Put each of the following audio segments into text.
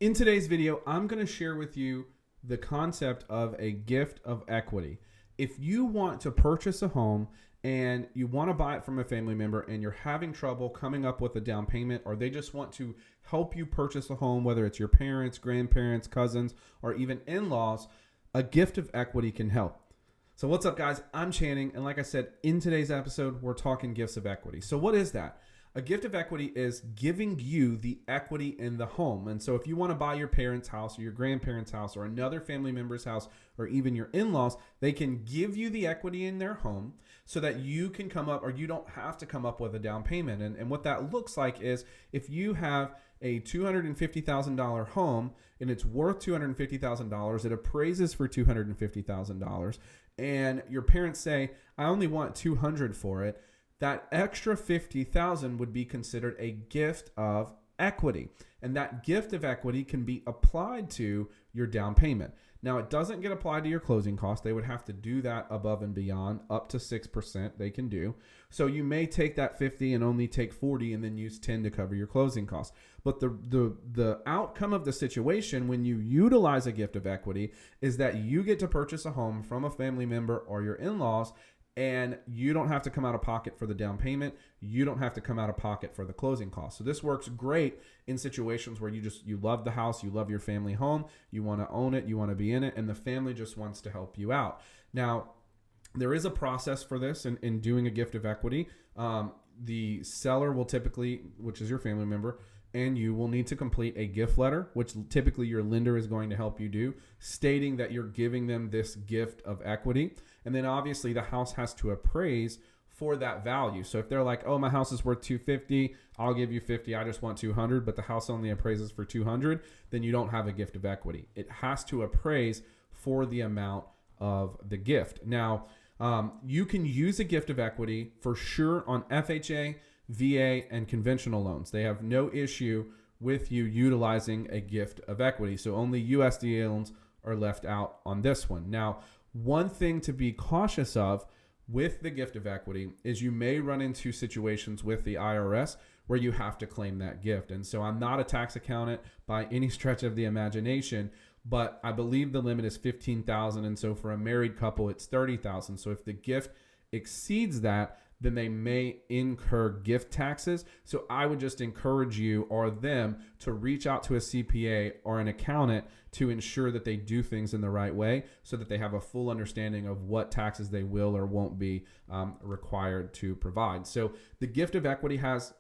In today's video, I'm going to share with you the concept of a gift of equity. If you want to purchase a home and you want to buy it from a family member and you're having trouble coming up with a down payment, or they just want to help you purchase a home, whether it's your parents, grandparents, cousins, or even in-laws, a gift of equity can help. So what's up, guys? I'm Channing, and like I said, in today's episode, we're talking gifts of equity. So what is that? A gift of equity is giving you the equity in the home. And so if you want to buy your parents' house or your grandparents' house or another family member's house or even your in-laws, they can give you the equity in their home so that you can come up, or you don't have to come up with a down payment. And what that looks like is if you have a $250,000 home and it's worth $250,000, it appraises for $250,000, and your parents say, I only want $200 for it, that extra $50,000 would be considered a gift of equity. And that gift of equity can be applied to your down payment. Now, it doesn't get applied to your closing costs. They would have to do that above and beyond. Up to 6% they can do. So you may take that 50 and only take 40 and then use 10 to cover your closing costs. But the outcome of the situation when you utilize a gift of equity is that you get to purchase a home from a family member or your in-laws, and you don't have to come out of pocket for the down payment. You don't have to come out of pocket for the closing costs. So this works great in situations where you love the house, you love your family home, you want to own it, you want to be in it, and the family just wants to help you out. Now, there is a process for this in doing a gift of equity. The seller will typically, which is your family member, and you will need to complete a gift letter, which typically your lender is going to help you do, stating that you're giving them this gift of equity. And then obviously the house has to appraise for that value. So if they're like, oh, my house is worth $250, I'll give you $50, I just want $200, but the house only appraises for $200, then you don't have a gift of equity. It has to appraise for the amount of the gift. Now, you can use a gift of equity for sure on FHA, VA, and conventional loans. They have no issue with you utilizing a gift of equity. So only USDA loans are left out on this one. Now, one thing to be cautious of with the gift of equity is you may run into situations with the IRS where you have to claim that gift. And so I'm not a tax accountant by any stretch of the imagination, but I believe the limit is $15,000. And so for a married couple, it's $30,000. So if the gift exceeds that, then they may incur gift taxes. So I would just encourage you or them to reach out to a CPA or an accountant to ensure that they do things in the right way so that they have a full understanding of what taxes they will or won't be required to provide. So the gift of equity has,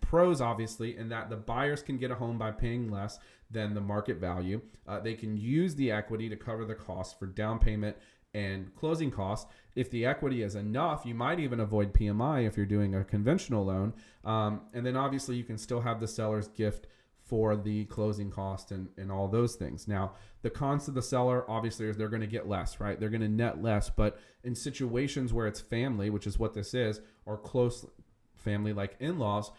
pros obviously in that the buyers can get a home by paying less than the market value. They can use the equity to cover the cost for down payment and closing costs. If the equity is enough, you might even avoid PMI if you're doing a conventional loan. And then obviously you can still have the seller's gift for the closing cost and all those things. Now, the cons to the seller obviously is they're going to get less, right? They're going to net less, but in situations where it's family, which is what this is, or close family like in-laws,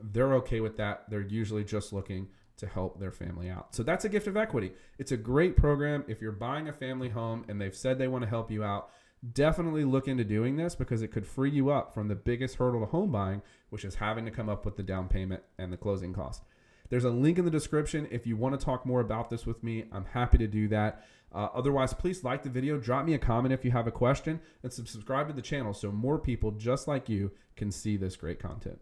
they're okay with that. They're usually just looking to help their family out. So that's a gift of equity. It's a great program. If you're buying a family home and they've said they want to help you out, definitely look into doing this because it could free you up from the biggest hurdle to home buying, which is having to come up with the down payment and the closing cost. There's a link in the description. If you want to talk more about this with me, I'm happy to do that. Otherwise, please like the video, drop me a comment if you have a question, and subscribe to the channel so more people just like you can see this great content.